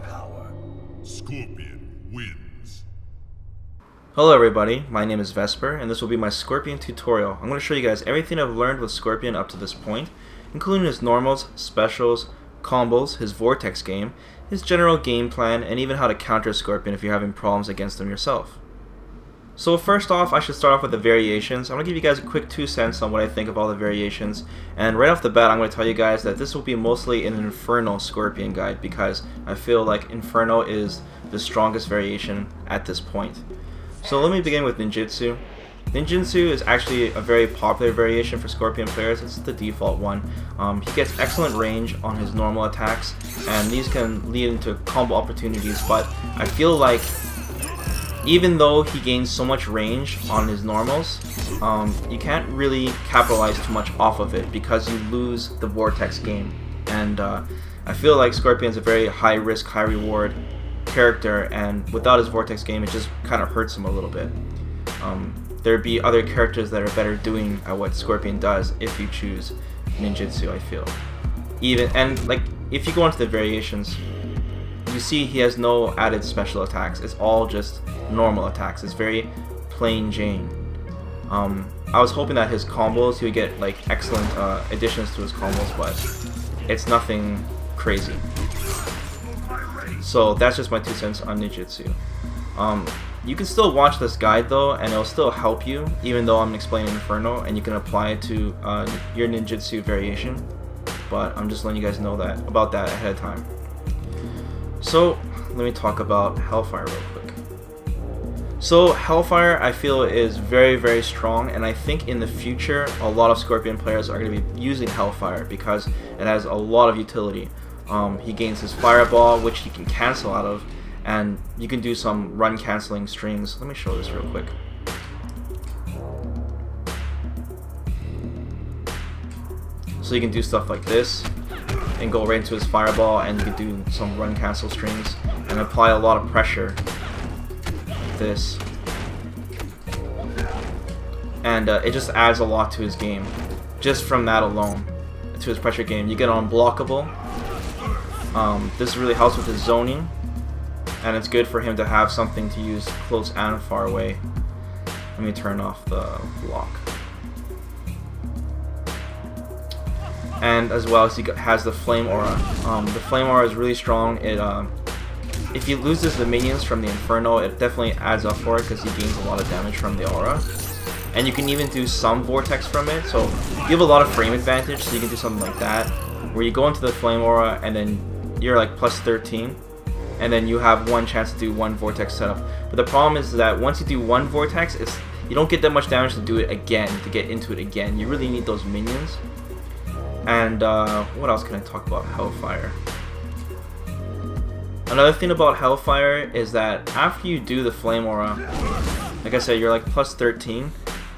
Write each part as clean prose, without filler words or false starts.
power. Scorpion wins. Hello everybody, my name is Vesper, and this will be my Scorpion tutorial. I'm going to show you guys everything I've learned with Scorpion up to this point, including his normals, specials, combos, his Vortex game, his general game plan, and even how to counter Scorpion if you're having problems against him yourself. So first off, I should start off with the variations. I'm going to give you guys a quick 2 cents on what I think of all the variations, and right off the bat I'm going to tell you guys that this will be mostly an Inferno Scorpion guide because I feel like Inferno is the strongest variation at this point. So let me begin with Ninjutsu. Ninjutsu is actually a very popular variation for Scorpion players. It's the default one. He gets excellent range on his normal attacks, and these can lead into combo opportunities, but I feel like even though he gains so much range on his normals, you can't really capitalize too much off of it because you lose the Vortex game. And I feel like Scorpion's a very high risk, high reward character, and without his Vortex game it just kind of hurts him a little bit. There'd be other characters that are better doing at what Scorpion does if you choose Ninjutsu, I feel. And like if you go into the variations, you see he has no added special attacks. It's all just normal attacks. It's very plain Jane. I was hoping that his combos, he would get like excellent additions to his combos, but it's nothing crazy. So that's just my 2 cents on Ninjutsu. You can still watch this guide though, and it'll still help you, even though I'm explaining Inferno, and you can apply it to your Ninjutsu variation. But I'm just letting you guys know about that ahead of time. So let me talk about Hellfire real quick. So Hellfire I feel is very, very strong, and I think in the future a lot of Scorpion players are going to be using Hellfire because it has a lot of utility. He gains his Fireball, which he can cancel out of, and you can do some run canceling strings. Let me show this real quick. So you can do stuff like this and go right into his Fireball, and you can do some run cancel strings and apply a lot of pressure. This. And it just adds a lot to his game. Just from that alone, to his pressure game. You get unblockable. This really helps with his zoning, and it's good for him to have something to use close and far away. Let me turn off the block. And as well as he has the Flame Aura. The Flame Aura is really strong. If he loses the minions from the Inferno, it definitely adds up for it because he gains a lot of damage from the aura. And you can even do some Vortex from it, so you have a lot of frame advantage, so you can do something like that, where you go into the Flame Aura and then you're like plus 13, and then you have one chance to do one Vortex setup. But the problem is that once you do one Vortex, you don't get that much damage to do it again, to get into it again. You really need those minions. And what else can I talk about Hellfire? Another thing about Hellfire is that after you do the Flame Aura, like I said, you're like plus 13.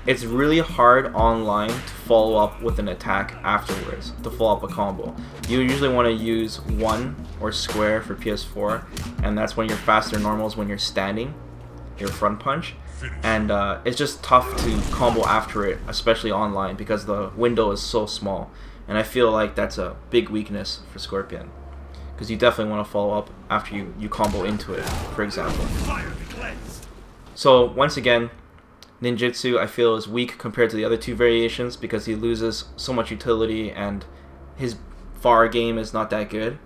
It's really hard online to follow up with an attack afterwards, to follow up a combo. You usually want to use 1 or square for PS4, and that's when your faster normals when you're standing, your front punch. And it's just tough to combo after it, especially online, because the window is so small. And I feel like that's a big weakness for Scorpion, because you definitely want to follow up after you combo into it, for example. So once again, Ninjutsu I feel is weak compared to the other 2 variations because he loses so much utility and his far game is not that good.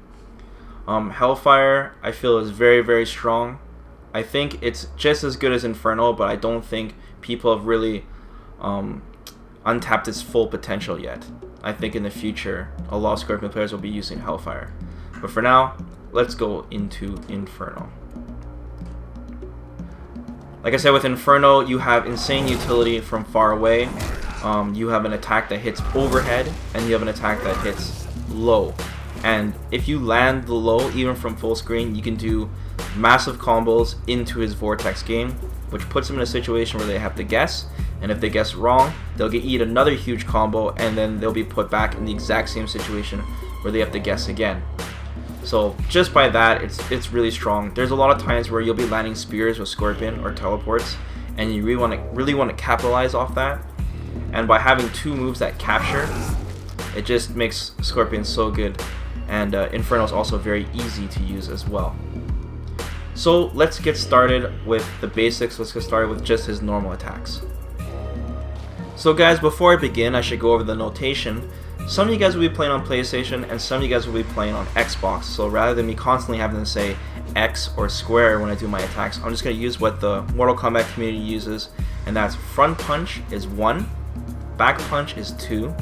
Hellfire I feel is very, very strong. I think it's just as good as Inferno, but I don't think people have really untapped its full potential yet. I think in the future a lot of Scorpion players will be using Hellfire. But for now, let's go into Inferno. Like I said, with Inferno, you have insane utility from far away. You have an attack that hits overhead, and you have an attack that hits low. And if you land the low, even from full screen, you can do massive combos into his Vortex game, which puts them in a situation where they have to guess. And if they guess wrong, they'll eat another huge combo, and then they'll be put back in the exact same situation where they have to guess again. So just by that, it's really strong. There's a lot of times where you'll be landing spears with Scorpion or teleports, and you really want to capitalize off that. And by having 2 moves that capture, it just makes Scorpion so good. and Inferno is also very easy to use as well. So let's get started with the basics. Let's get started with just his normal attacks. So guys, before I begin, I should go over the notation. Some of you guys will be playing on PlayStation and some of you guys will be playing on Xbox. So rather than me constantly having to say X or square when I do my attacks, I'm just going to use what the Mortal Kombat community uses, and that's front punch is 1, back punch is 2,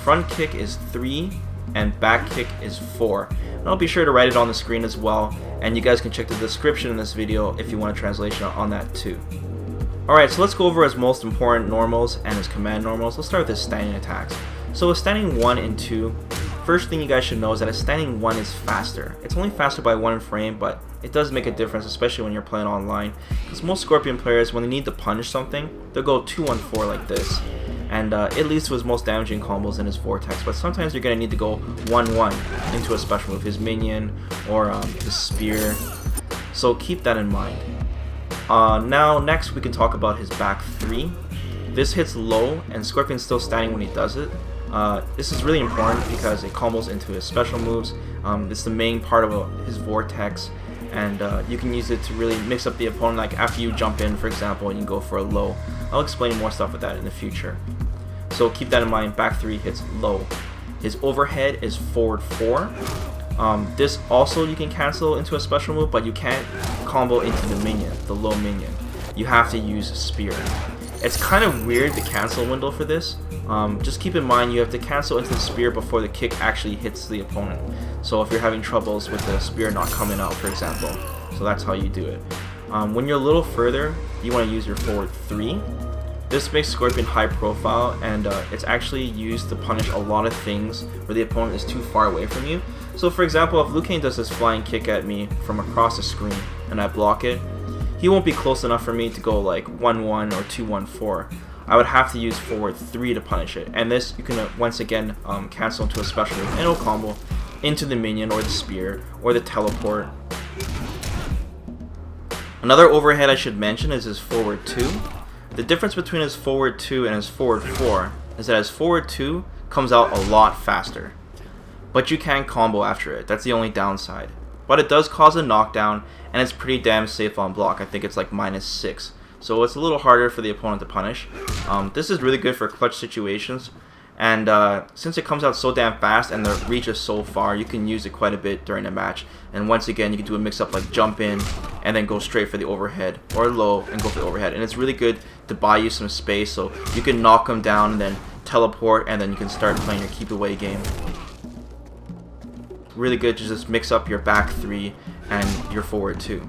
front kick is 3, and back kick is 4. And I'll be sure to write it on the screen as well, and you guys can check the description in this video if you want a translation on that too. Alright, so let's go over his most important normals and his command normals. Let's start with his standing attacks. So with standing 1 and 2, first thing you guys should know is that a standing 1 is faster. It's only faster by 1 frame, but it does make a difference, especially when you're playing online. Because most Scorpion players, when they need to punish something, they'll go 2-1-4 like this. And it leads to his most damaging combos in his Vortex. But sometimes you're going to need to go 1-1 into a special move, his minion or his spear. So keep that in mind. Now next we can talk about his back 3. This hits low and Scorpion's still standing when he does it. This is really important because it combos into his special moves. It's the main part of his Vortex, and you can use it to really mix up the opponent. Like after you jump in, for example, and you go for a low. I'll explain more stuff with that in the future. So keep that in mind. Back 3 hits low. His overhead is forward 4. This also you can cancel into a special move, but you can't combo into the minion, the low minion. You have to use spear. It's kind of weird, the cancel window for this. Just keep in mind you have to cancel into the spear before the kick actually hits the opponent. So if you're having troubles with the spear not coming out, for example. So that's how you do it. When you're a little further, you want to use your forward 3. This makes Scorpion high profile, and it's actually used to punish a lot of things where the opponent is too far away from you. So for example, if Liu Kang does this flying kick at me from across the screen and I block it, he won't be close enough for me to go like 1-1 or 2-1-4. I would have to use forward 3 to punish it. And this you can once again cancel into a special move and it'll combo into the minion or the spear or the teleport. Another overhead I should mention is his forward 2. The difference between his forward 2 and his forward 4 is that his forward 2 comes out a lot faster. But you can combo after it. That's the only downside. But it does cause a knockdown, and it's pretty damn safe on block. I think it's like -6. So it's a little harder for the opponent to punish. This is really good for clutch situations. And since it comes out so damn fast and the reach is so far, you can use it quite a bit during a match. And once again, you can do a mix-up like jump in and then go straight for the overhead, or low and go for the overhead. And it's really good to buy you some space, so you can knock them down and then teleport, and then you can start playing your keep away game. Really good to just mix up your back 3 and your forward 2.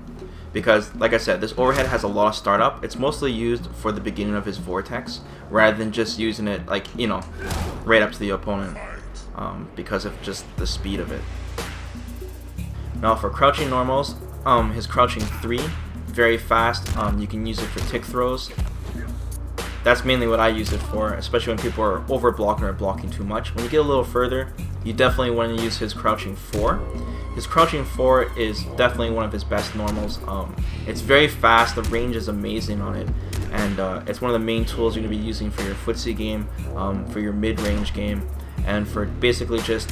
Because, like I said, this overhead has a lot of startup. It's mostly used for the beginning of his Vortex, rather than just using it, like, you know, right up to the opponent, because of just the speed of it. Now for crouching normals, his crouching 3, very fast. You can use it for tick throws. That's mainly what I use it for, especially when people are over blocking or blocking too much. When you get a little further, you definitely want to use his crouching 4. His crouching 4 is definitely one of his best normals. It's very fast, the range is amazing on it, and it's one of the main tools you're going to be using for your footsie game, for your mid-range game, and for basically just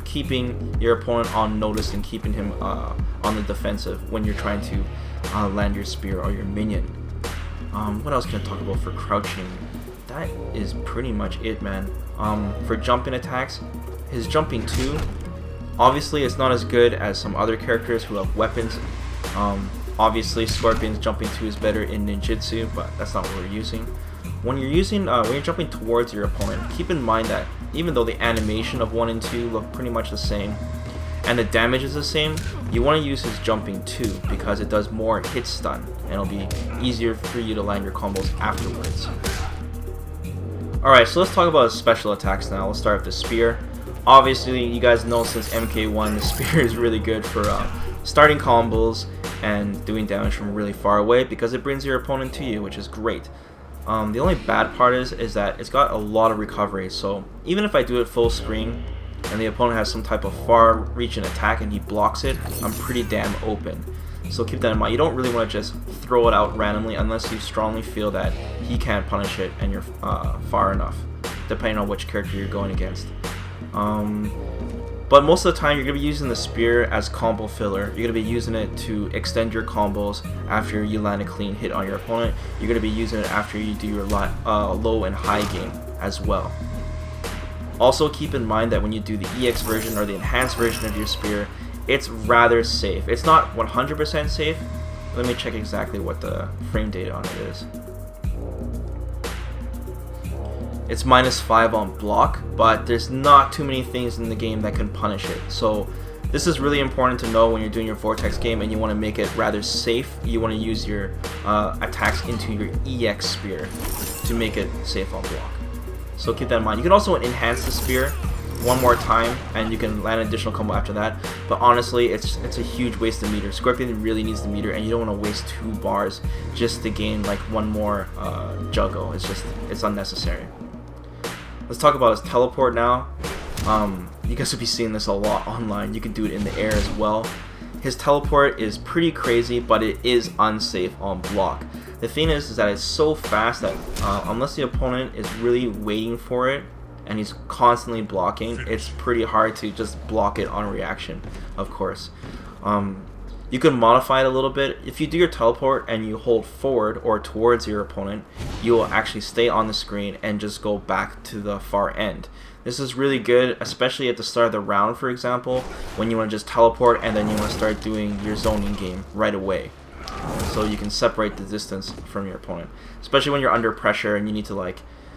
keeping your opponent on notice and keeping him on the defensive when you're trying to land your spear or your minion. What else can I talk about for crouching? That is pretty much it, man. For jumping attacks, his jumping 2, obviously it's not as good as some other characters who have weapons. Obviously Scorpion's jumping 2 is better in ninjutsu, but that's not what we're using. When you're jumping towards your opponent, keep in mind that even though the animation of 1 and 2 look pretty much the same, and the damage is the same, you want to use his jumping 2 because it does more hit stun, and it'll be easier for you to land your combos afterwards. Alright, so let's talk about his special attacks now. Let's start with the spear. Obviously, you guys know since MK1, the spear is really good for starting combos and doing damage from really far away because it brings your opponent to you, which is great. The only bad part is that it's got a lot of recovery, so even if I do it full screen and the opponent has some type of far-reaching attack and he blocks it, I'm pretty damn open. So keep that in mind. You don't really want to just throw it out randomly unless you strongly feel that he can't punish it and you're far enough, depending on which character you're going against. But most of the time, you're going to be using the spear as combo filler. You're going to be using it to extend your combos after you land a clean hit on your opponent. You're going to be using it after you do your low and high game as well. Also, keep in mind that when you do the EX version or the enhanced version of your spear, it's rather safe. It's not 100% safe. Let me check exactly what the frame data on it is. It's -5 on block, but there's not too many things in the game that can punish it. So this is really important to know when you're doing your Vortex game and you want to make it rather safe. You want to use your attacks into your EX spear to make it safe on block. So keep that in mind. You can also enhance the spear one more time and you can land an additional combo after that, but honestly it's a huge waste of meter. Scorpion really needs the meter and you don't want to waste 2 bars just to gain like one more juggle. It's unnecessary. Let's talk about his teleport now. You guys will be seeing this a lot online. You can do it in the air as well. His teleport is pretty crazy, but it is unsafe on block. The thing is that it's so fast that unless the opponent is really waiting for it and he's constantly blocking, it's pretty hard to just block it on reaction, of course. You can modify it a little bit. If you do your teleport and you hold forward or towards your opponent, you will actually stay on the screen and just go back to the far end. This is really good, especially at the start of the round, for example, when you want to just teleport and then you want to start doing your zoning game right away. So you can separate the distance from your opponent, especially when you're under pressure and you need to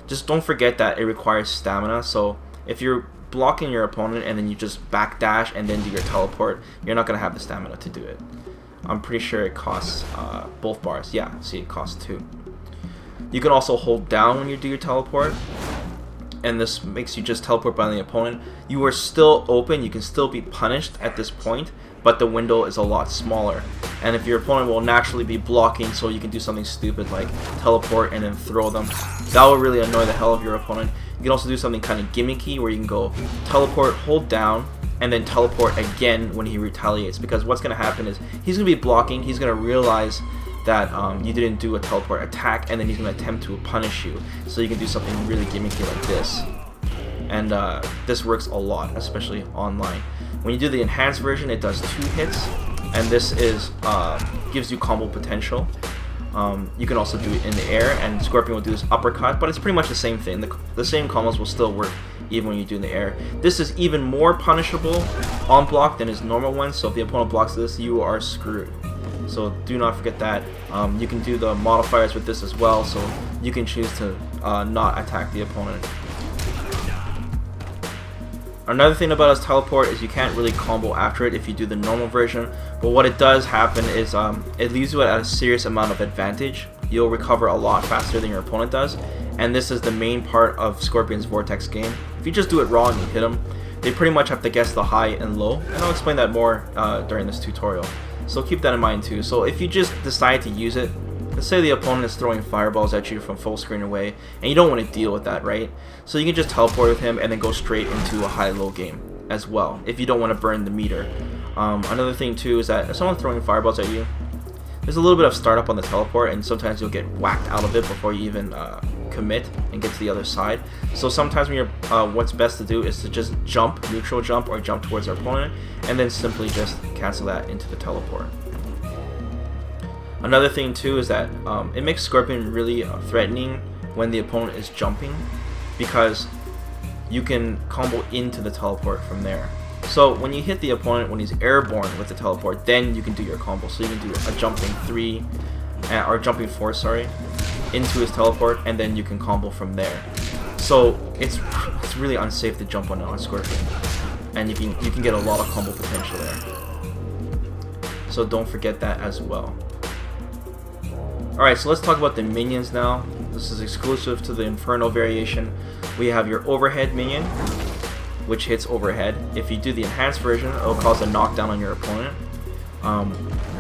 just don't forget that it requires stamina. So if you're blocking your opponent and then you just backdash and then do your teleport, you're not going to have the stamina to do it. I'm pretty sure it costs both bars. Yeah, see, it costs 2. You can also hold down when you do your teleport, and this makes you just teleport by the opponent. You are still open, you can still be punished at this point, but the window is a lot smaller. And if your opponent will naturally be blocking, so you can do something stupid like teleport and then throw them, that will really annoy the hell of your opponent. You can also do something kind of gimmicky where you can go teleport, hold down, and then teleport again when he retaliates, because what's going to happen is he's going to be blocking, he's going to realize that you didn't do a teleport attack, and then he's going to attempt to punish you. So you can do something really gimmicky like this. And this works a lot, especially online. When you do the enhanced version, it does 2 hits, and this is gives you combo potential. You can also do it in the air, and Scorpion will do this uppercut, but it's pretty much the same thing. The same combos will still work even when you do in the air. This is even more punishable on block than his normal one, so if the opponent blocks this, you are screwed. So do not forget that. You can do the modifiers with this as well, so you can choose to not attack the opponent. Another thing about his teleport is you can't really combo after it if you do the normal version, but what it does happen is it leaves you at a serious amount of advantage. You'll recover a lot faster than your opponent does, and this is the main part of Scorpion's Vortex game. If you just do it raw and you hit him, they pretty much have to guess the high and low, and I'll explain that more during this tutorial. So keep that in mind too. So if you just decide to use it, let's say the opponent is throwing fireballs at you from full screen away, and you don't want to deal with that, right? So you can just teleport with him and then go straight into a high-low game as well, if you don't want to burn the meter. Another thing too is that if someone's throwing fireballs at you, there's a little bit of startup on the teleport, and sometimes you'll get whacked out of it before you even commit and get to the other side. So sometimes when you're, what's best to do is to just jump, neutral jump, or jump towards our opponent, and then simply just cancel that into the teleport. Another thing too is that it makes Scorpion really threatening when the opponent is jumping, because you can combo into the teleport from there. So when you hit the opponent when he's airborne with the teleport, then you can do your combo. So you can do a jumping 3 or jumping 4, sorry, into his teleport, and then you can combo from there. So it's really unsafe to jump on Scorpion, and you can get a lot of combo potential there. So don't forget that as well. Alright, so let's talk about the minions now. This is exclusive to the Inferno variation. We have your overhead minion, which hits overhead. If you do the enhanced version, it'll cause a knockdown on your opponent.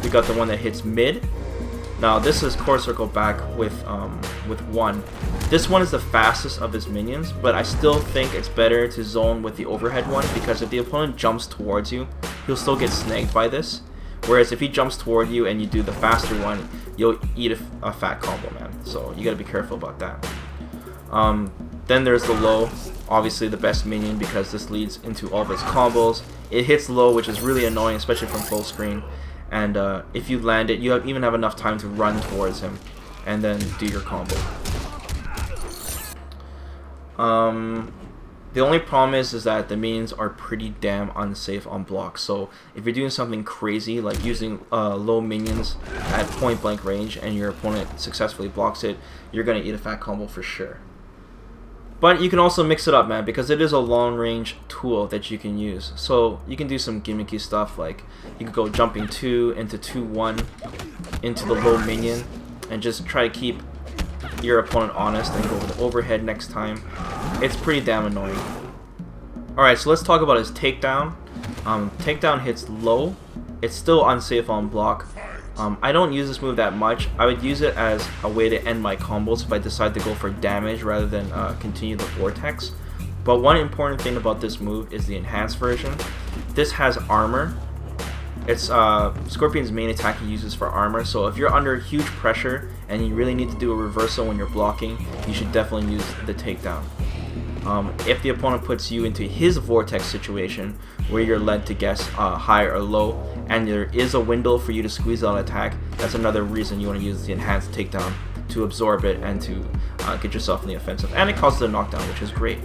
We got the one that hits mid. Now this is core circle back with 1. This one is the fastest of his minions, but I still think it's better to zone with the overhead one, because if the opponent jumps towards you, he'll still get snagged by this. Whereas if he jumps toward you and you do the faster one, you'll eat a fat combo, man. So you gotta be careful about that. Then there's the low. obviously the best minion because this leads into all of its combos. It hits low, which is really annoying, especially from full screen. And if you land it, you even have enough time to run towards him and then do your combo. The only problem is that the minions are pretty damn unsafe on block. So if you're doing something crazy like using low minions at point blank range and your opponent successfully blocks it, you're gonna eat a fat combo for sure. But you can also mix it up, man, because it is a long range tool that you can use. So you can do some gimmicky stuff, like you could go jumping 2 into 2-1 into the low minion and just try to keep your opponent honest and go with the overhead next time. It's pretty damn annoying. Alright, so let's talk about his takedown. Takedown hits low. It's still unsafe on block. I don't use this move that much. I would use it as a way to end my combos if I decide to go for damage rather than continue the Vortex. But one important thing about this move is the enhanced version. This has armor. It's Scorpion's main attack he uses for armor, so if you're under huge pressure and you really need to do a reversal when you're blocking, you should definitely use the takedown. If the opponent puts you into his Vortex situation, where you're led to guess high or low, and there is a window for you to squeeze out an attack, that's another reason you want to use the enhanced takedown to absorb it and to get yourself in the offensive. And it causes a knockdown, which is great.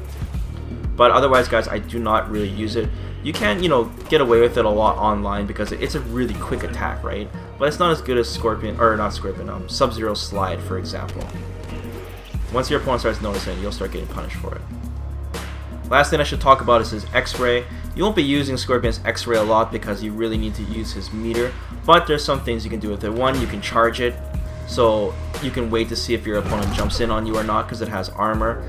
But otherwise, guys, I do not really use it. You can, get away with it a lot online because it's a really quick attack, right? But it's not as good as Sub-Zero Slide, for example. Once your opponent starts noticing, you'll start getting punished for it. Last thing I should talk about is his X-Ray. You won't be using Scorpion's X-Ray a lot because you really need to use his meter, but there's some things you can do with it. One, you can charge it, so you can wait to see if your opponent jumps in on you or not because it has armor.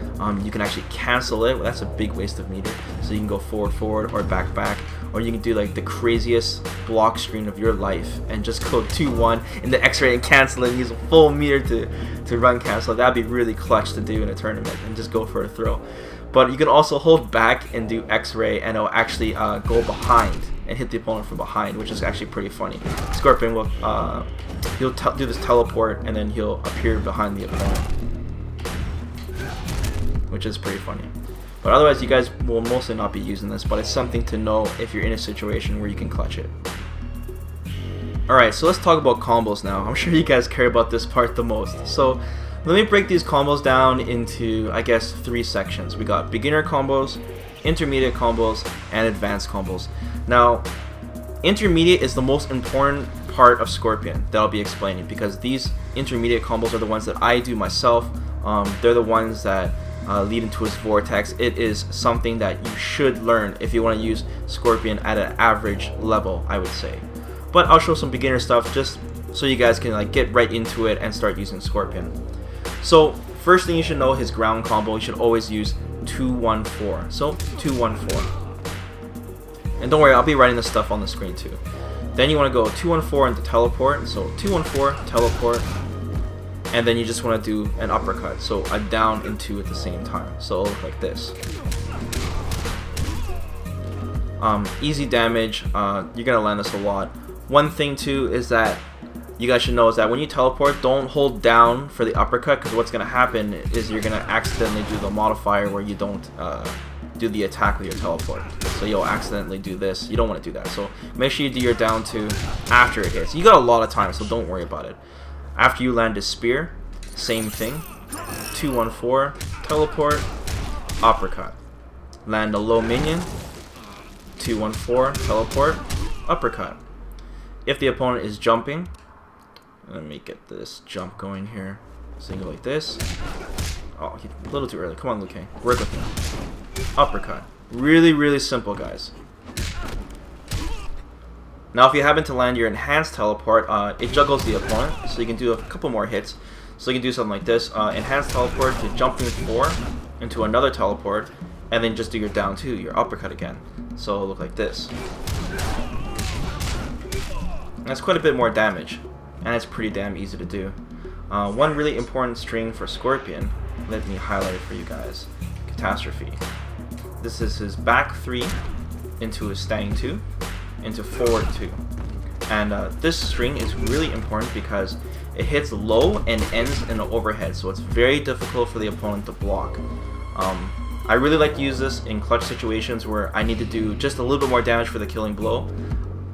You can actually cancel it. Well, that's a big waste of meter. So you can go forward or back, or you can do like the craziest block screen of your life and just go 2-1 in the X-Ray and cancel it and use a full meter to run cancel. That'd be really clutch to do in a tournament and just go for a throw. But you can also hold back and do X-Ray and it'll actually go behind and hit the opponent from behind, which is actually pretty funny. Scorpion will he'll do this teleport and then he'll appear behind the opponent, which is pretty funny. But otherwise, you guys will mostly not be using this, but it's something to know if you're in a situation where you can clutch it. Alright, so let's talk about combos now. I'm sure you guys care about this part the most. So let me break these combos down into, I guess, 3 sections. We got beginner combos, intermediate combos, and advanced combos. Now, intermediate is the most important part of Scorpion that I'll be explaining because these intermediate combos are the ones that I do myself. They're the ones that lead into his Vortex. It is something that you should learn if you want to use Scorpion at an average level, I would say. But I'll show some beginner stuff just so you guys can get right into it and start using Scorpion. So first thing you should know, his ground combo, you should always use 2-1-4. So 2-1-4. And don't worry, I'll be writing this stuff on the screen too. Then you want to go 2-1-4 into teleport. So 2-1-4, teleport. And then you just want to do an uppercut. So a down and 2 at the same time. So it'll look like this. Easy damage. You're going to land this a lot. One thing too is that you guys should know is that when you teleport, don't hold down for the uppercut because what's going to happen is you're going to accidentally do the modifier where you don't do the attack with your teleport. So you'll accidentally do this. You don't want to do that. So make sure you do your down 2 after it hits. You got a lot of time, so don't worry about it. After you land a spear, same thing. 2-1-4, teleport, uppercut. Land a low minion, 2-1-4, teleport, uppercut. If the opponent is jumping, let me get this jump going here. So you go like this. Oh, a little too early. Come on, Luke. Work with me. Uppercut. Really, really simple, guys. Now, if you happen to land your enhanced teleport, it juggles the opponent, so you can do a couple more hits. So you can do something like this. Enhanced teleport to jumping 4 into another teleport, and then just do your down 2, your uppercut again. So it'll look like this. That's quite a bit more damage, and it's pretty damn easy to do. One really important string for Scorpion, let me highlight it for you guys. Catastrophe. This is his back 3 into his stang 2 into forward 2. And this string is really important because it hits low and ends in an overhead, so it's very difficult for the opponent to block. I really like to use this in clutch situations where I need to do just a little bit more damage for the killing blow.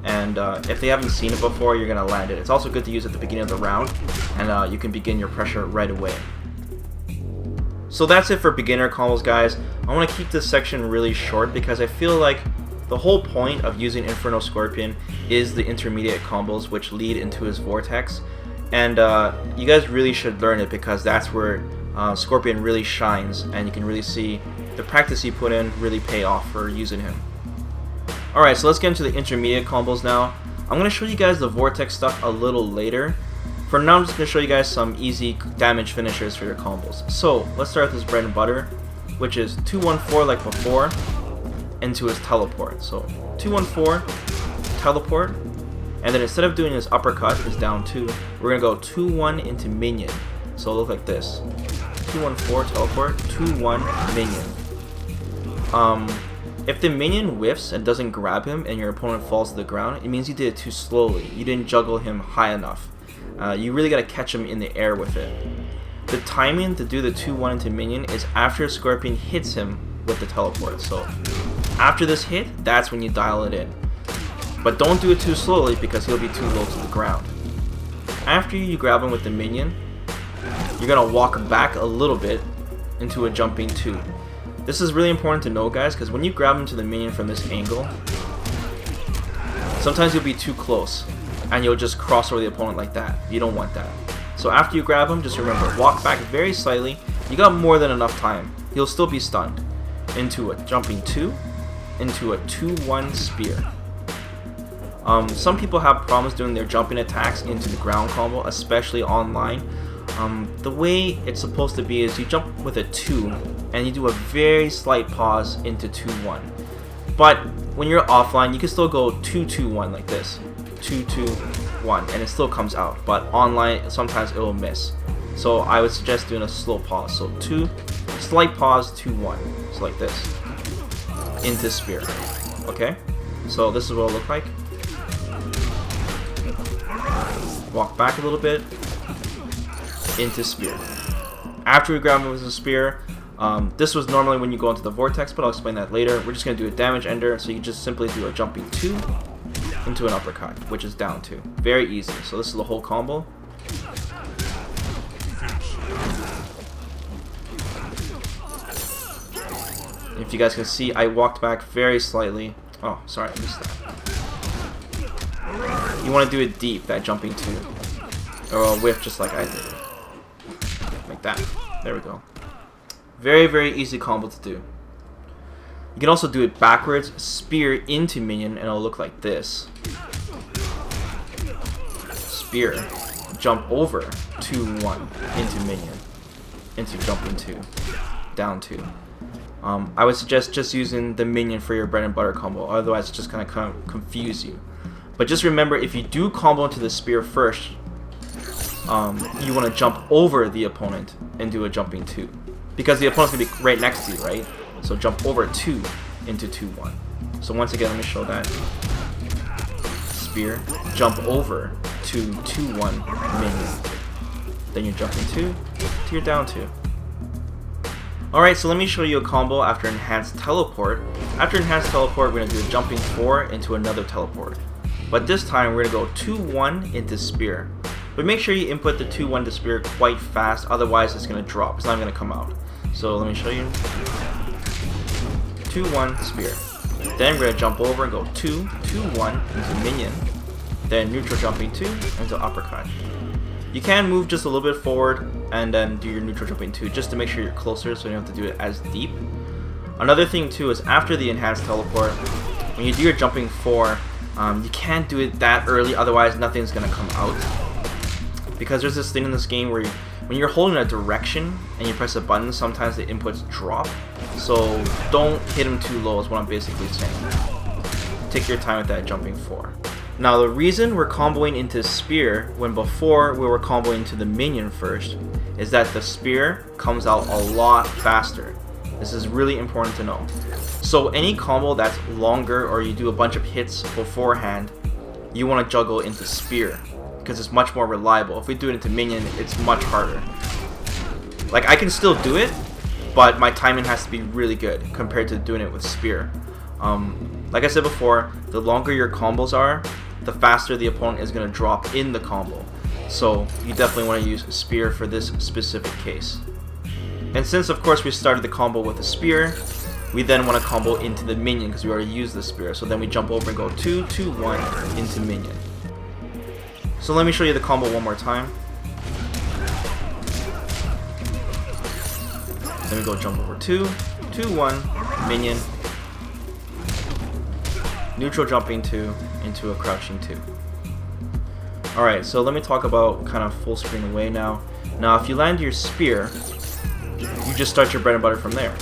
And if they haven't seen it before, you're going to land it. It's also good to use at the beginning of the round, and you can begin your pressure right away. So that's it for beginner combos, guys. I want to keep this section really short because I feel like the whole point of using Inferno Scorpion is the intermediate combos which lead into his Vortex. And you guys really should learn it because that's where Scorpion really shines, and you can really see the practice he put in really pay off for using him. Alright, so let's get into the intermediate combos now. I'm going to show you guys the Vortex stuff a little later. For now, I'm just going to show you guys some easy damage finishers for your combos. So, let's start with his bread and butter, which is 2-1-4 like before, into his teleport. So, 2-1-4, teleport, and then instead of doing his uppercut, his down 2, we're going to go 2-1 into minion. So, it'll look like this. 2-1-4, teleport, 2-1, minion. If the minion whiffs and doesn't grab him and your opponent falls to the ground, it means you did it too slowly. You didn't juggle him high enough. You really got to catch him in the air with it. The timing to do the 2-1 into minion is after Scorpion hits him with the teleport. So after this hit, that's when you dial it in. But don't do it too slowly because he'll be too low to the ground. After you grab him with the minion, you're going to walk back a little bit into a jumping 2. This is really important to know, guys, because when you grab him to the minion from this angle, sometimes you'll be too close and you'll just cross over the opponent like that. You don't want that. So after you grab him, just remember, walk back very slightly. You got more than enough time. He'll still be stunned. Into a jumping 2, into a 2-1 spear. Some people have problems doing their jumping attacks into the ground combo, especially online. The way it's supposed to be is you jump with a 2 and you do a very slight pause into 2-1. But when you're offline, you can still go 2-2-1 like this. 2-2-1 and it still comes out. But online, sometimes it will miss. So I would suggest doing a slow pause. So 2, slight pause, 2-1. So like this. Into spear. Okay? So this is what it'll look like. Walk back a little bit. Into spear. After we grab him with the spear, this was normally when you go into the Vortex, but I'll explain that later. We're just going to do a damage ender, so you just simply do a jumping 2 into an uppercut, which is down 2. Very easy. So this is the whole combo. If you guys can see, I walked back very slightly. Oh, sorry, I missed that. You want to do it deep, that jumping 2. Or a whiff just like I did. Like that. There we go. Very, very easy combo to do. You can also do it backwards, spear into minion, and it'll look like this. Spear, jump over, 2-1, into minion, into jumping 2, down 2. I would suggest just using the minion for your bread and butter combo, otherwise it's just gonna kind of confuse you. But just remember, if you do combo into the spear first, you want to jump over the opponent and do a jumping 2. Because the opponent's going to be right next to you, right? So jump over 2 into 2-1. So once again, let me show that. Spear, jump over to 2-1 minion. Then you're jumping 2 to your down 2. Alright, so let me show you a combo after enhanced teleport. After enhanced teleport, we're going to do a jumping 4 into another teleport. But this time, we're going to go 2-1 into spear. But make sure you input the 2-1 to spear quite fast, otherwise it's going to drop. It's not going to come out. So let me show you. 2-1 spear. Then we're going to jump over and go 2-2-1 into minion. Then neutral jumping 2 into uppercut. You can move just a little bit forward and then do your neutral jumping 2 just to make sure you're closer so you don't have to do it as deep. Another thing too is after the enhanced teleport, when you do your jumping 4, you can't do it that early, otherwise nothing's going to come out. Because there's this thing in this game where when you're holding a direction and you press a button, sometimes the inputs drop. So don't hit them too low is what I'm basically saying. Take your time with that jumping 4. Now the reason we're comboing into spear when before we were comboing into the minion first is that the spear comes out a lot faster. This is really important to know. So any combo that's longer or you do a bunch of hits beforehand, you want to juggle into spear because it's much more reliable. If we do it into minion, it's much harder. Like I can still do it, but my timing has to be really good compared to doing it with spear. Like I said before, the longer your combos are, the faster the opponent is going to drop in the combo. So you definitely want to use a spear for this specific case. And since of course we started the combo with a spear, we then want to combo into the minion because we already used the spear. So then we jump over and go 2, 2, 1 into minion. So let me show you the combo one more time. Then we go jump over 2, 2, 1, minion, neutral jumping 2 into a crouching 2. Alright, so let me talk about kind of full screen away now. Now if you land your spear, you just start your bread and butter from there.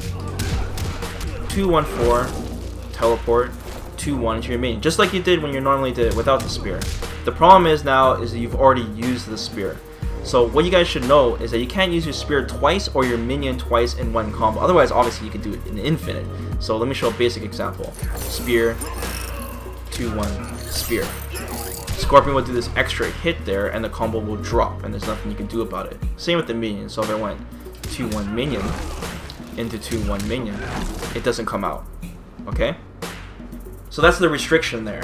2, 1, 4, teleport, 2, 1 into your minion, just like you did when you normally did it without the spear. The problem is now is that you've already used the spear. So what you guys should know is that you can't use your spear twice or your minion twice in one combo. Otherwise, obviously, you can do it in infinite. So let me show a basic example. Spear, 2, 1, spear. Scorpion will do this extra hit there, and the combo will drop, and there's nothing you can do about it. Same with the minion. So if I went 2, 1 minion into 2, 1 minion, it doesn't come out. Okay? So that's the restriction there.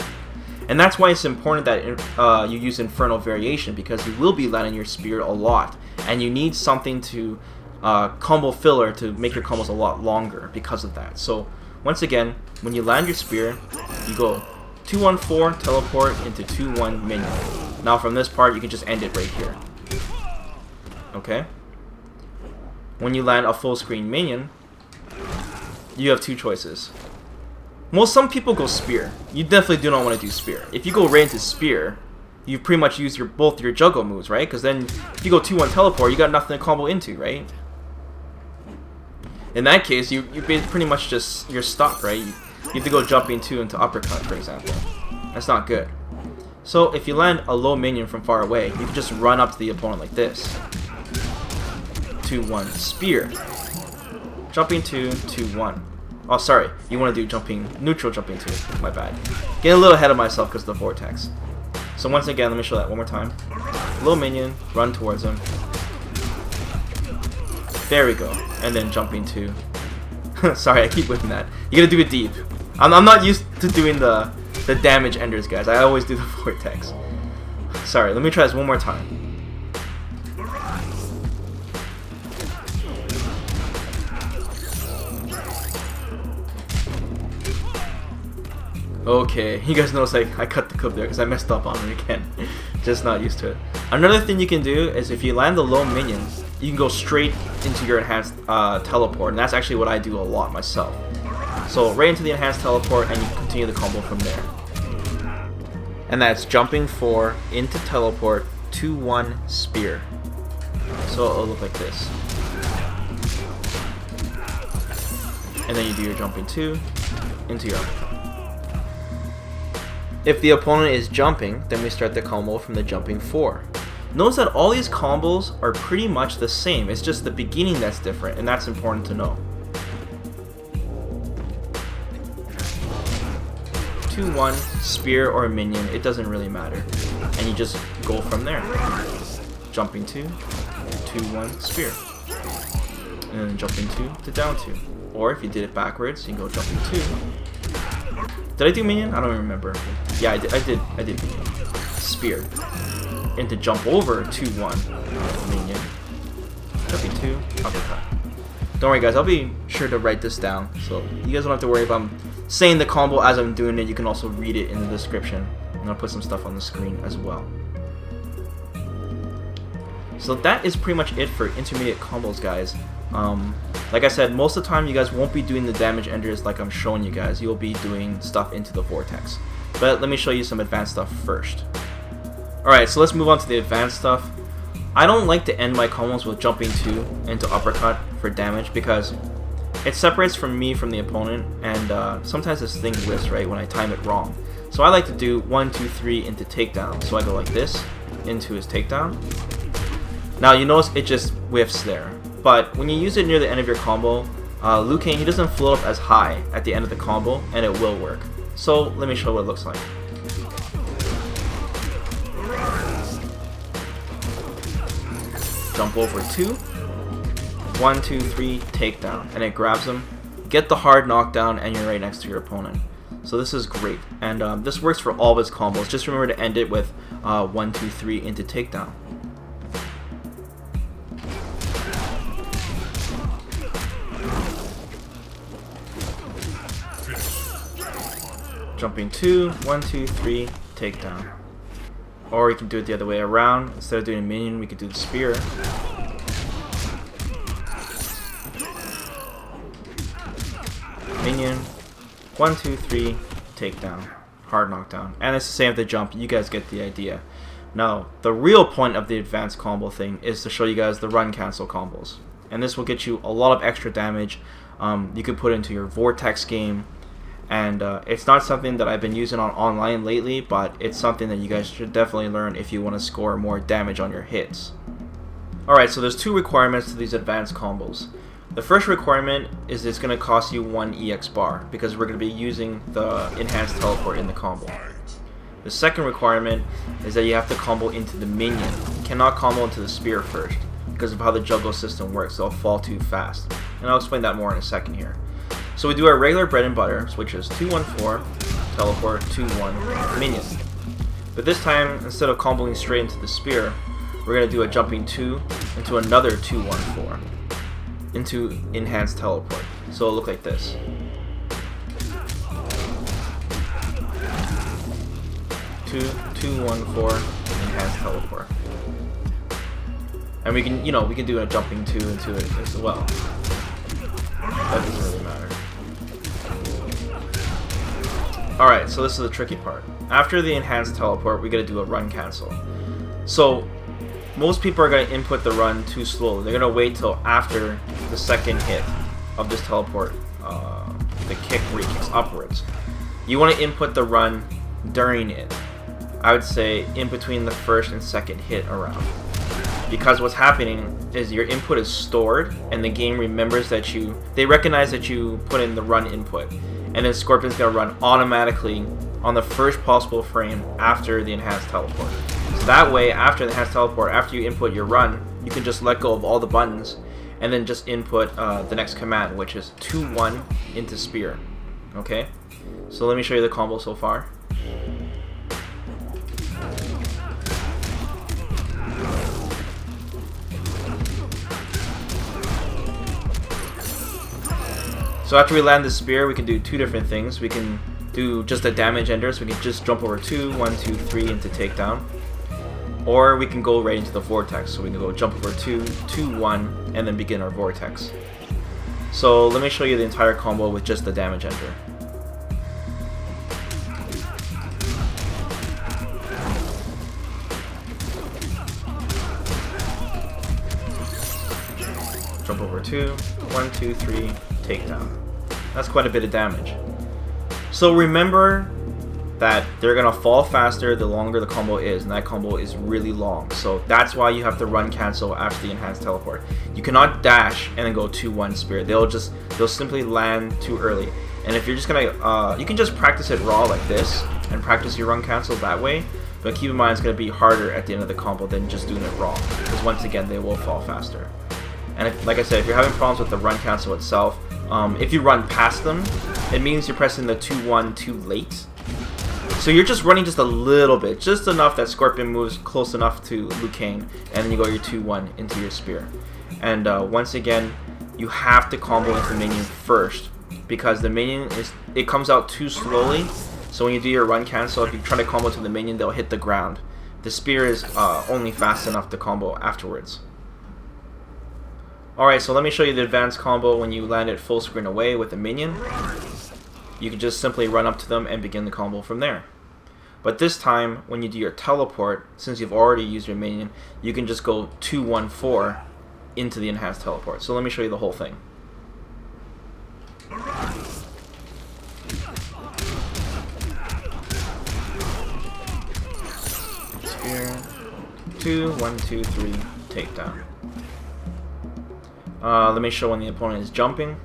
And that's why it's important that you use Infernal Variation, because you will be landing your spear a lot, and you need something to combo filler to make your combos a lot longer because of that. So once again, when you land your spear, you go 2, 1, 4, teleport into 2, 1 minion. Now from this part, you can just end it right here. Okay? When you land a full screen minion, you have two choices. Well, some people go spear. You definitely do not want to do spear. If you go right into spear, you've pretty much used both your juggle moves, right? Because then if you go 2, 1 teleport, you got nothing to combo into, right? In that case, you pretty much just, you're stuck, right? You have to go jumping 2 into uppercut, for example. That's not good. So if you land a low minion from far away, you can just run up to the opponent like this. 2, 1, spear. Jumping 2, 2, 1. Oh, sorry. You want to do jumping, neutral jumping 2. My bad. Getting a little ahead of myself because of the Vortex. So once again, let me show that one more time. Low minion, run towards him. There we go. And then jumping 2. Sorry, I keep whipping that. You gotta do it deep. I'm not used to doing the damage enders, guys. I always do the Vortex. Sorry, let me try this one more time. Okay, you guys notice I cut the clip there because I messed up on it again. Just not used to it. Another thing you can do is if you land the low minion, you can go straight into your enhanced teleport, and that's actually what I do a lot myself. So right into the enhanced teleport, and you continue the combo from there. And that's jumping 4 into teleport, 2, 1 spear. So it'll look like this. And then you do your jumping 2 into your uppercut. If the opponent is jumping, then we start the combo from the jumping 4. Notice that all these combos are pretty much the same, it's just the beginning that's different, and that's important to know. 2, 1, spear or minion, it doesn't really matter. And you just go from there. Jumping 2, 2, 1, spear. And then jumping 2 to down 2. Or if you did it backwards, you can go jumping 2. Did I do minion? I don't even remember. Yeah, I did minion. Spear. And to jump over 2, 1. Minion. Jumping 2, uppercut. Don't worry guys, I'll be sure to write this down. So you guys don't have to worry if I'm saying the combo as I'm doing it. You can also read it in the description. And I'll put some stuff on the screen as well. So that is pretty much it for intermediate combos, guys. Like I said, most of the time you guys won't be doing the damage enders like I'm showing you guys. You'll be doing stuff into the Vortex. But let me show you some advanced stuff first. Alright, so let's move on to the advanced stuff. I don't like to end my combos with jumping 2 into uppercut for damage because it separates from me from the opponent, and sometimes this thing whiffs, right, when I time it wrong. So I like to do 1, 2, 3 into takedown. So I go like this into his takedown. Now you notice it just whiffs there. But when you use it near the end of your combo, Liu Kang, he doesn't float up as high at the end of the combo, and it will work. So let me show what it looks like. Jump over 2, 1, 2, 3, takedown, and it grabs him. Get the hard knockdown, and you're right next to your opponent. So this is great, and this works for all of his combos. Just remember to end it with 1, 2, 3 into takedown. Jumping 2, 1, 2, 3, takedown. Or you can do it the other way around. Instead of doing a minion, we could do the spear. Minion, 1, 2, 3, takedown, hard knockdown. And it's the same with the jump. You guys get the idea. Now, the real point of the advanced combo thing is to show you guys the run cancel combos. And this will get you a lot of extra damage. You could put into your Vortex game. And it's not something that I've been using on online lately, but it's something that you guys should definitely learn if you want to score more damage on your hits. Alright, so there's 2 requirements to these advanced combos. The first requirement is it's going to cost you 1 EX bar, because we're going to be using the enhanced teleport in the combo. The second requirement is that you have to combo into the minion. You cannot combo into the spear first, because of how the juggle system works. They'll fall too fast. And I'll explain that more in a second here. So we do our regular bread and butter, which is 2, 1, 4, teleport, 2, 1, minion. But this time, instead of comboing straight into the spear, we're going to do a jumping 2 into another 2, 1, 4 into enhanced teleport. So it'll look like this. Two, 1, 4, enhanced teleport. And we can, we can do a jumping 2 into it as well. That doesn't really matter. Alright, so this is the tricky part. After the enhanced teleport, we gotta do a run cancel. So, most people are gonna input the run too slowly. They're gonna wait till after the second hit of this teleport, the kick where he kicks upwards. You wanna input the run during it. I would say in between the first and second hit around. Because what's happening is your input is stored, and the game remembers that they recognize that you put in the run input, and then Scorpion's gonna run automatically on the first possible frame after the enhanced teleport. So that way, after the enhanced teleport, after you input your run, you can just let go of all the buttons, and then just input the next command, which is 2, 1 into spear. Okay? So let me show you the combo so far. So after we land the spear, we can do 2 different things. We can do just a damage ender, so we can just jump over 2, 1, 2, 3 into takedown. Or we can go right into the Vortex, so we can go jump over 2, 2, 1, and then begin our Vortex. So let me show you the entire combo with just the damage ender. Jump over 2, 1, 2, 3, takedown. That's quite a bit of damage. So remember that they're gonna fall faster the longer the combo is, and that combo is really long. So that's why you have to run cancel after the enhanced teleport. You cannot dash and then go 2, 1 spear. They'll simply land too early. And if you're just gonna, you can just practice it raw like this and practice your run cancel that way. But keep in mind, it's gonna be harder at the end of the combo than just doing it raw, because once again they will fall faster. And like I said, if you're having problems with the run cancel itself, if you run past them, it means you're pressing the 2, 1 too late. So you're just running just a little bit, just enough that Scorpion moves close enough to Liu Kang, and then you go your 2, 1 into your spear. And once again, you have to combo into the minion first, because the minion it comes out too slowly. So when you do your run cancel, if you try to combo to the minion, they'll hit the ground. The spear is only fast enough to combo afterwards. Alright, so let me show you the advanced combo when you land it full screen away with a minion. You can just simply run up to them and begin the combo from there. But this time, when you do your teleport, since you've already used your minion, you can just go 2, 1, 4 into the enhanced teleport. So let me show you the whole thing. Spear, 2, 1, 2, 3, takedown. Let me show when the opponent is jumping.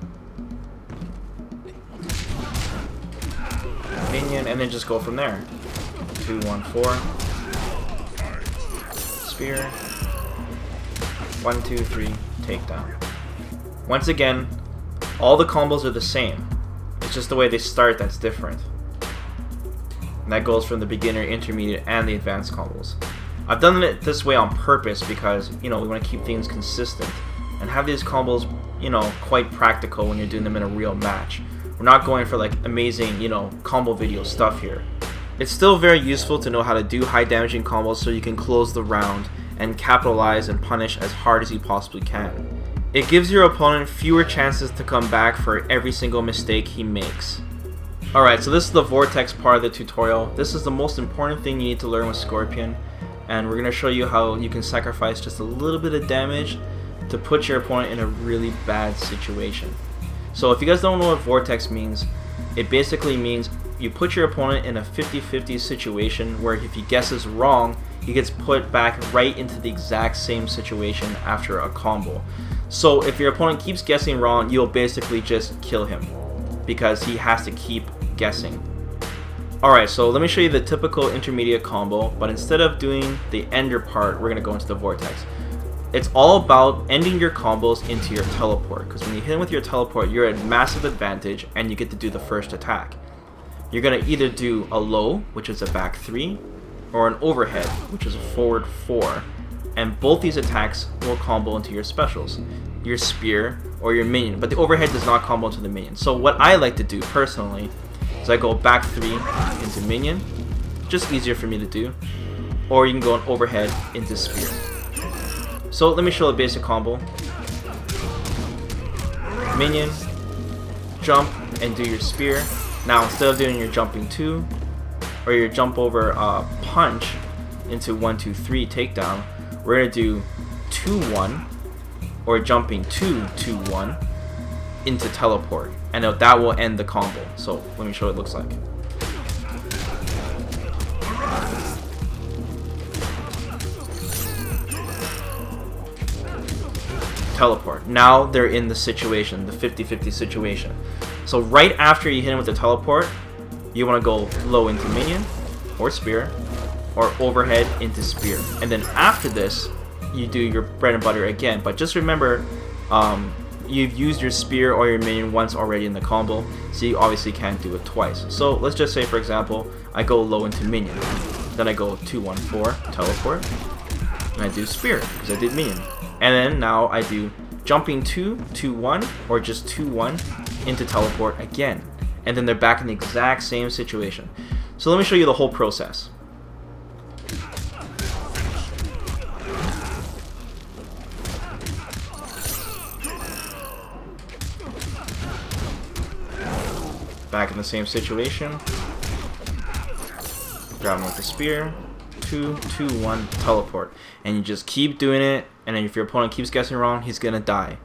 Minion, and then just go from there. 2, 1, 4. Spear. 1, 2, 3, takedown. Once again, all the combos are the same. It's just the way they start that's different. And that goes from the beginner, intermediate, and the advanced combos. I've done it this way on purpose because, you know, we want to keep things consistent and have these combos, you know, quite practical when you're doing them in a real match. We're not going for like amazing, you know, combo video stuff here. It's still very useful to know how to do high damaging combos so you can close the round and capitalize and punish as hard as you possibly can. It gives your opponent fewer chances to come back for every single mistake he makes. Alright, so this is the Vortex part of the tutorial. This is the most important thing you need to learn with Scorpion, and we're going to show you how you can sacrifice just a little bit of damage to put your opponent in a really bad situation. So if you guys don't know what Vortex means, it basically means you put your opponent in a 50-50 situation where if he guesses wrong, he gets put back right into the exact same situation after a combo. So if your opponent keeps guessing wrong, you'll basically just kill him because he has to keep guessing. Alright, so let me show you the typical intermediate combo, but instead of doing the ender part, we're going to go into the Vortex. It's all about ending your combos into your teleport, because when you hit him with your teleport, you're at massive advantage and you get to do the first attack. You're going to either do a low, which is a back 3, or an overhead, which is a forward 4, and both these attacks will combo into your specials, your spear or your minion, but the overhead does not combo into the minion. So what I like to do personally is I go back 3 into minion, just easier for me to do, or you can go an overhead into spear. So let me show the basic combo. Minion, jump, and do your spear. Now instead of doing your jumping 2 or your jump over punch into 1-2-3 takedown, we're going to do 2-1 or jumping 2-2-1 into teleport, and that will end the combo. So let me show what it looks like. Teleport. Now they're in the situation, the 50-50 situation. So right after you hit him with the teleport, you want to go low into minion or spear or overhead into spear, and then after this you do your bread and butter again. But just remember, you've used your spear or your minion once already in the combo, so you obviously can't do it twice. So let's just say, for example, I go low into minion, then I go 2-1-4 teleport, and I do spear because I did minion, and then now I do jumping 2-2-1 or just 2-1 into teleport again, and then they're back in the exact same situation. So let me show you the whole process. Back in the same situation. Grab him with the spear. 2-2-1 teleport. And you just keep doing it, and then if your opponent keeps guessing wrong, he's gonna die.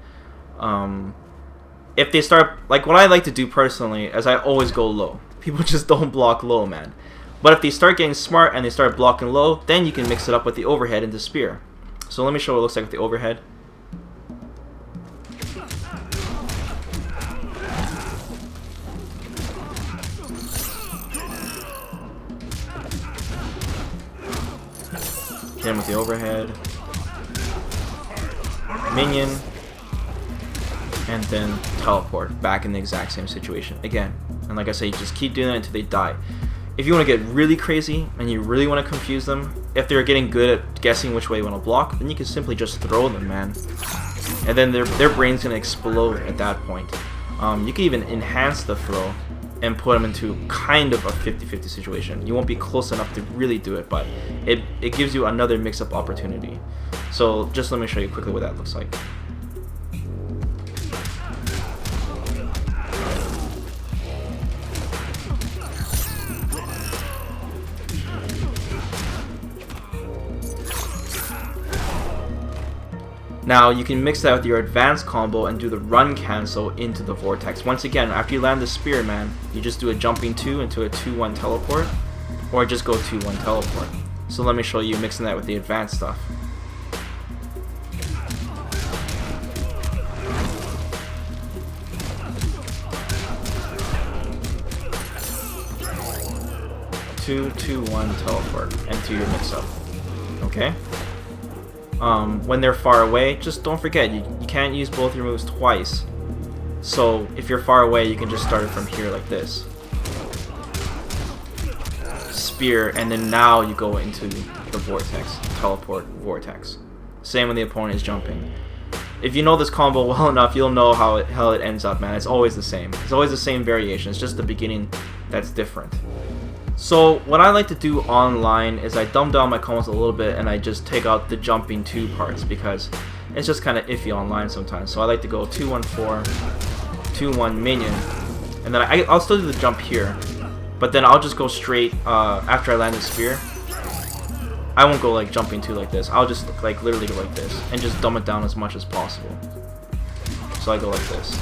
If they start, like what I like to do personally, is I always go low. People just don't block low, man. But if they start getting smart and they start blocking low, then you can mix it up with the overhead into spear. So let me show what it looks like with the overhead. Hit him with the overhead, minion, and then teleport back in the exact same situation again. And like I say, you just keep doing that until they die. If you want to get really crazy and you really want to confuse them, if they're getting good at guessing which way you want to block, then you can simply just throw them, man. And then their brain's going to explode at that point. You can even enhance the throw and put them into kind of a 50-50 situation. You won't be close enough to really do it, but it gives you another mix-up opportunity. So just let me show you quickly what that looks like. Now you can mix that with your advanced combo and do the run cancel into the Vortex. Once again, after you land the spear, man, you just do a jumping 2 into a 2-1 teleport, or just go 2-1 teleport. So let me show you mixing that with the advanced stuff. Two, 2-1 teleport into your mix-up. Okay? when they're far away, just don't forget, you can't use both your moves twice. So if you're far away, you can just start it from here like this. Spear, and then now you go into the vortex, teleport vortex. Same when the opponent is jumping. If you know this combo well enough, you'll know how it ends up, man. It's always the same. It's always the same variation. It's just the beginning that's different. So what I like to do online is I dumb down my combos a little bit and I just take out the jumping 2 parts because it's just kind of iffy online sometimes. So I like to go 2-1-4, 2-1 minion, and then I'll still do the jump here, but then I'll just go straight after I land the spear. I won't go like jumping 2 like this. I'll just like literally go like this and just dumb it down as much as possible. So I go like this.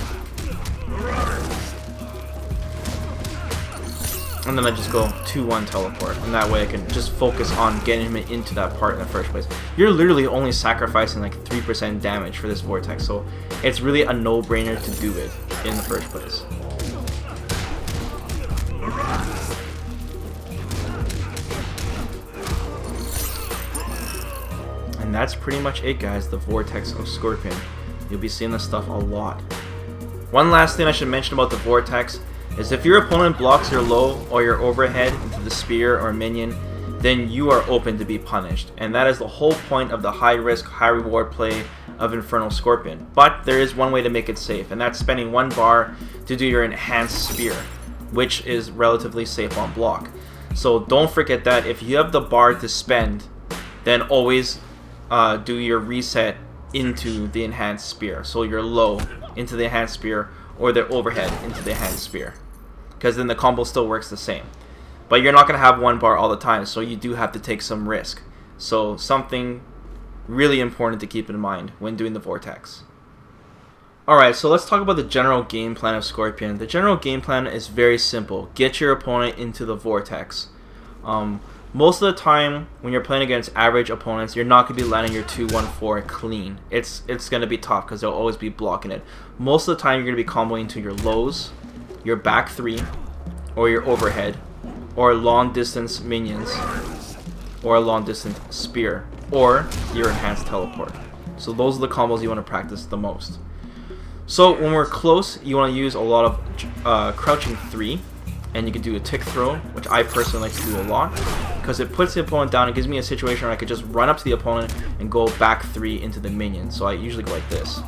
And then I just go 2-1 teleport, and that way I can just focus on getting him into that part in the first place. You're literally only sacrificing like 3% damage for this vortex, so it's really a no-brainer to do it in the first place. And that's pretty much it, guys, the vortex of Scorpion. You'll be seeing this stuff a lot. One last thing I should mention about the vortex is if your opponent blocks your low or your overhead into the spear or minion, then you are open to be punished. And that is the whole point of the high risk, high reward play of Infernal Scorpion. But there is one way to make it safe, and that's spending 1 bar to do your enhanced spear, which is relatively safe on block. So don't forget that if you have the bar to spend, then always do your reset into the enhanced spear. So your low into the enhanced spear or the overhead into the enhanced spear, because then the combo still works the same. But you're not going to have 1 bar all the time, so you do have to take some risk. So something really important to keep in mind when doing the vortex. Alright, so let's talk about the general game plan of Scorpion. The general game plan is very simple. Get your opponent into the vortex. Most of the time when you're playing against average opponents, you're not going to be landing your 2-1-4 clean. It's going to be tough because they'll always be blocking it. Most of the time you're going to be comboing to your lows, your back 3, or your overhead, or long distance minions, or a long distance spear, or your enhanced teleport. So those are the combos you want to practice the most. So when we're close, you want to use a lot of crouching 3, and you can do a tick throw, which I personally like to do a lot, because it puts the opponent down. It gives me a situation where I could just run up to the opponent and go back 3 into the minion. So I usually go like this.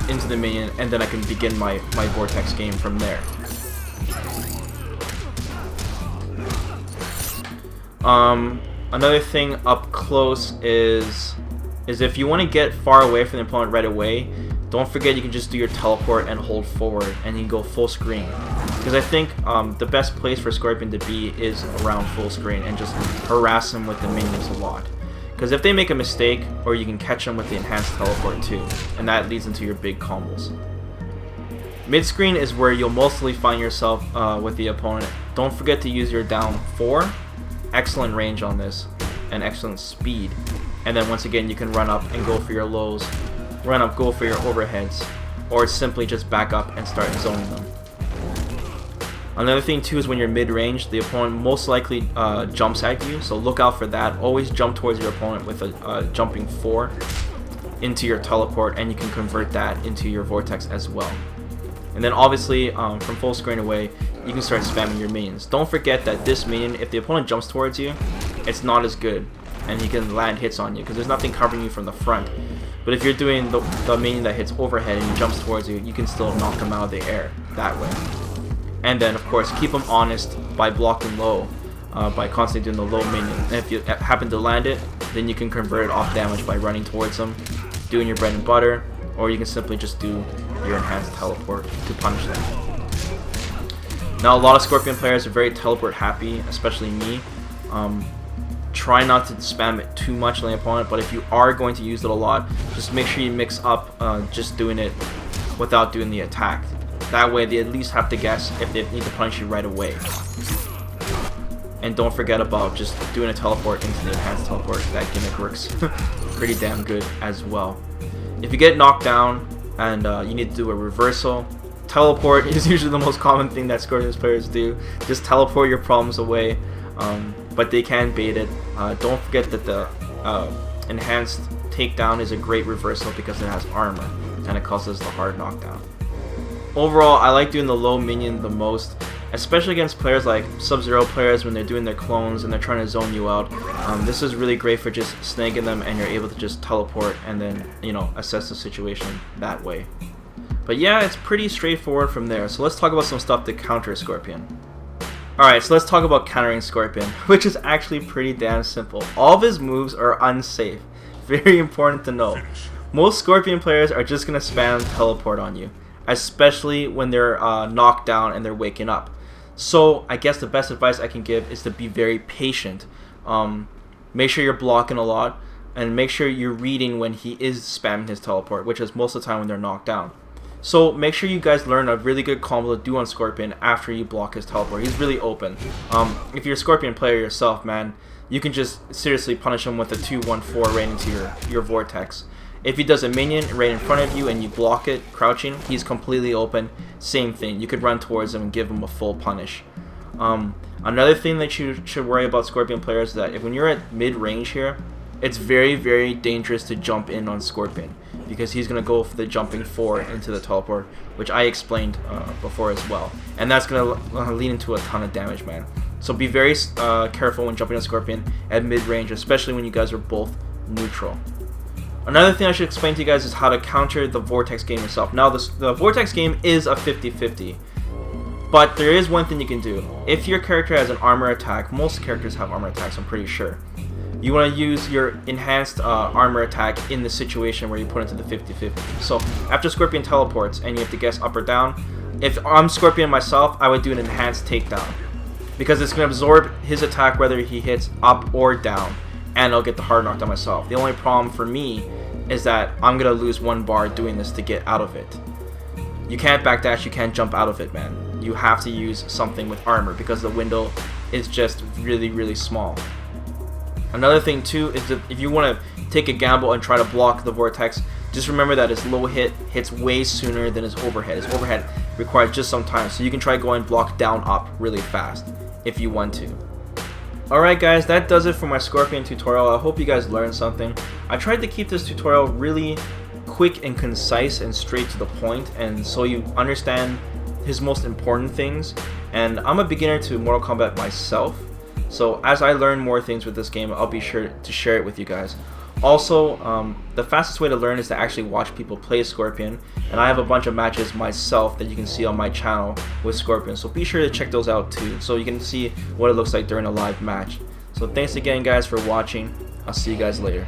Into the minion, and then I can begin my vortex game from there. Another thing up close is if you want to get far away from the opponent right away, don't forget you can just do your teleport and hold forward, and you can go full screen. Because I think the best place for Scorpion to be is around full screen and just harass him with the minions a lot. Because if they make a mistake, or you can catch them with the enhanced teleport too, and that leads into your big combos. Mid-screen is where you'll mostly find yourself with the opponent. Don't forget to use your down 4. Excellent range on this, and excellent speed. And then once again, you can run up and go for your lows, run up, go for your overheads, or simply just back up and start zoning them. Another thing too is when you're mid-range, the opponent most likely jumps at you, so look out for that. Always jump towards your opponent with a jumping 4 into your teleport, and you can convert that into your vortex as well. And then obviously from full screen away, you can start spamming your minions. Don't forget that this minion, if the opponent jumps towards you, it's not as good, and he can land hits on you because there's nothing covering you from the front. But if you're doing the minion that hits overhead and he jumps towards you, you can still knock him out of the air that way. And then of course keep him honest by blocking low, by constantly doing the low minion. And if you happen to land it, then you can convert it off damage by running towards him, doing your bread and butter, or you can simply just do your enhanced teleport to punish them. Now a lot of Scorpion players are very teleport happy, especially me. Try not to spam it too much on the opponent, but if you are going to use it a lot, just make sure you mix up just doing it without doing the attack. That way they at least have to guess if they need to punish you right away. And don't forget about just doing a teleport into the enhanced teleport. That gimmick works pretty damn good as well. If you get knocked down and you need to do a reversal, teleport is usually the most common thing that Scorpion players do. Just teleport your problems away. but they can bait it. Don't forget that the enhanced takedown is a great reversal because it has armor and it causes the hard knockdown. Overall, I like doing the low minion the most, especially against players like Sub-Zero players when they're doing their clones and they're trying to zone you out. This is really great for just snagging them, and you're able to just teleport and then, you know, assess the situation that way. But yeah, it's pretty straightforward from there. So let's talk about some stuff to counter Scorpion. Alright, so let's talk about countering Scorpion, which is actually pretty damn simple. All of his moves are unsafe. Very important to know. Most Scorpion players are just going to spam teleport on you, especially when they're knocked down and they're waking up. So I guess the best advice I can give is to be very patient. Make sure you're blocking a lot, and make sure you're reading when he is spamming his teleport, which is most of the time when they're knocked down. So make sure you guys learn a really good combo to do on Scorpion after you block his teleport. He's really open. If you're a Scorpion player yourself, man, you can just seriously punish him with a 2-1-4 right into your Vortex. If he does a minion right in front of you and you block it, crouching, he's completely open. Same thing. You could run towards him and give him a full punish. Another thing that you should worry about Scorpion players is that when you're at mid-range here, it's very, very dangerous to jump in on Scorpion, because he's going to go for the jumping 4 into the teleport, which I explained before as well. And that's going to lead into a ton of damage, man. So be very careful when jumping on Scorpion at mid-range, especially when you guys are both neutral. Another thing I should explain to you guys is how to counter the Vortex game yourself. Now, the Vortex game is a 50-50. But there is one thing you can do. If your character has an armor attack, most characters have armor attacks, I'm pretty sure. You want to use your enhanced armor attack in the situation where you put into the 50-50. So after Scorpion teleports and you have to guess up or down, if I'm Scorpion myself, I would do an enhanced takedown, because it's going to absorb his attack whether he hits up or down, and I'll get the hard knockdown myself. The only problem for me is that I'm going to lose 1 bar doing this to get out of it. You can't backdash, you can't jump out of it, man. You have to use something with armor because the window is just really, really small. Another thing too is that if you want to take a gamble and try to block the Vortex, just remember that his low hit hits way sooner than his overhead. His overhead requires just some time, so you can try going block down up really fast if you want to. Alright guys, that does it for my Scorpion tutorial. I hope you guys learned something. I tried to keep this tutorial really quick and concise and straight to the point, and so you understand his most important things. And I'm a beginner to Mortal Kombat myself, so as I learn more things with this game, I'll be sure to share it with you guys. Also, the fastest way to learn is to actually watch people play Scorpion, and I have a bunch of matches myself that you can see on my channel with Scorpion, so be sure to check those out too, so you can see what it looks like during a live match. So thanks again guys for watching. I'll see you guys later.